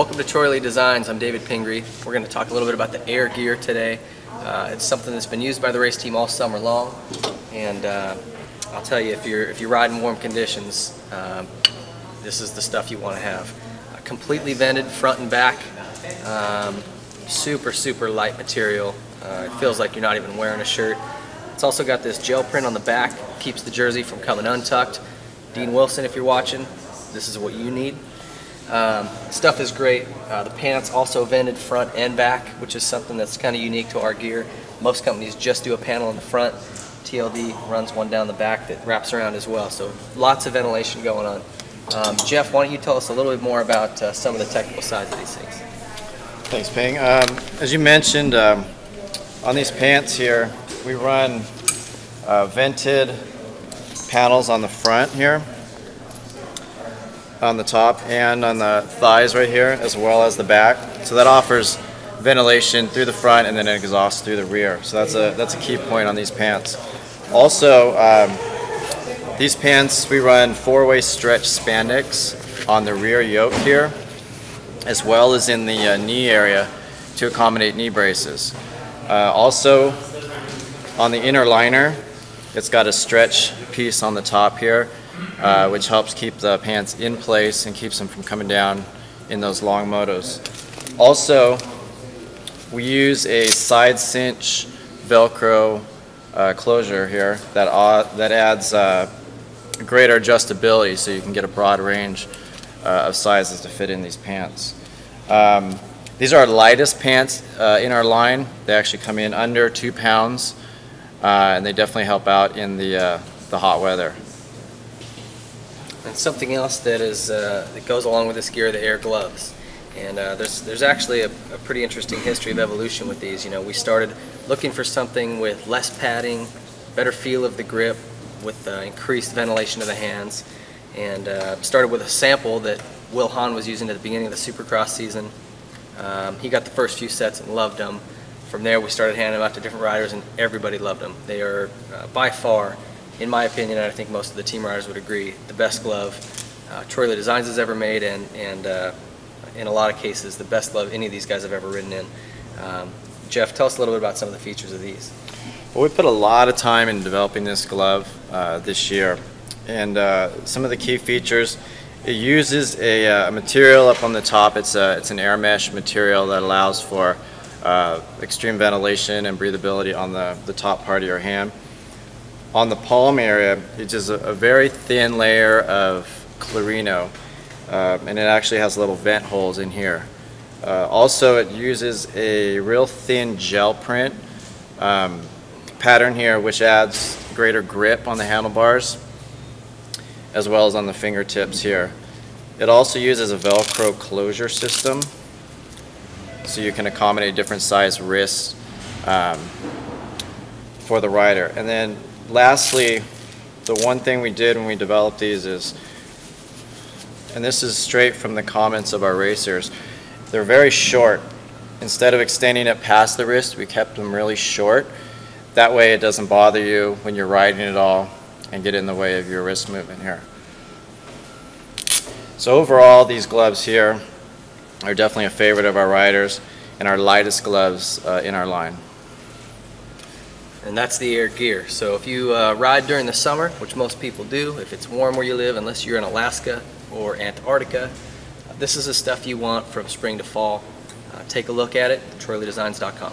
Welcome to Troy Lee Designs. I'm David Pingree. We're going to talk a little bit about the air gear today. It's something that's been used by the race team all summer long, and I'll tell you, if you ride in warm conditions, this is the stuff you want to have. Completely vented front and back, super light material. It feels like you're not even wearing a shirt. It's also got this gel print on the back, keeps the jersey from coming untucked. Dean Wilson, if you're watching, this is what you need. Stuff is great. The pants also vented front and back, which is something that's kind of unique to our gear. Most companies just do a panel in the front. TLD runs one down the back that wraps around as well, so lots of ventilation going on. Jeff, why don't you tell us a little bit more about some of the technical sides of these things? Thanks, Ping. As you mentioned, on these pants here, we run vented panels on the front here, on the top and on the thighs right here, as well as the back. So that offers ventilation through the front and then exhaust through the rear. So that's a key point on these pants. Also, these pants, we run 4-way stretch spandex on the rear yoke here, as well as in the knee area to accommodate knee braces. Also, on the inner liner, it's got a stretch piece on the top here, which helps keep the pants in place and keeps them from coming down in those long motos. Also, we use a side cinch Velcro closure here that adds greater adjustability, so you can get a broad range of sizes to fit in these pants. These are our lightest pants in our line. They actually come in under 2 pounds, and they definitely help out in the hot weather. And something else that goes along with this gear are the air gloves. And there's actually a pretty interesting history of evolution with these. You know, we started looking for something with less padding, better feel of the grip, with increased ventilation of the hands, and started with a sample that Will Hahn was using at the beginning of the Supercross season. He got the first few sets and loved them. From there we started handing them out to different riders, and everybody loved them. They are by far, in my opinion, and I think most of the team riders would agree, the best glove Troy Lee Designs has ever made, and in a lot of cases the best glove any of these guys have ever ridden in. Jeff, tell us a little bit about some of the features of these. Well, we put a lot of time in developing this glove this year, and some of the key features: it uses a material up on the top. It's an air mesh material that allows for extreme ventilation and breathability on the top part of your hand. On the palm area, it's just a very thin layer of Clarino, and it actually has little vent holes in here. Also, it uses a real thin gel print pattern here, which adds greater grip on the handlebars as well as on the fingertips here. It also uses a Velcro closure system, so you can accommodate different size wrists for the rider. And then lastly, the one thing we did when we developed these is, and this is straight from the comments of our racers, they're very short. Instead of extending it past the wrist, we kept them really short. That way it doesn't bother you when you're riding at all and get in the way of your wrist movement here. So overall, these gloves here are definitely a favorite of our riders and our lightest gloves in our line. And that's the air gear. So if you ride during the summer, which most people do, if it's warm where you live, unless you're in Alaska or Antarctica, this is the stuff you want from spring to fall. Take a look at it, TroyLeeDesigns.com.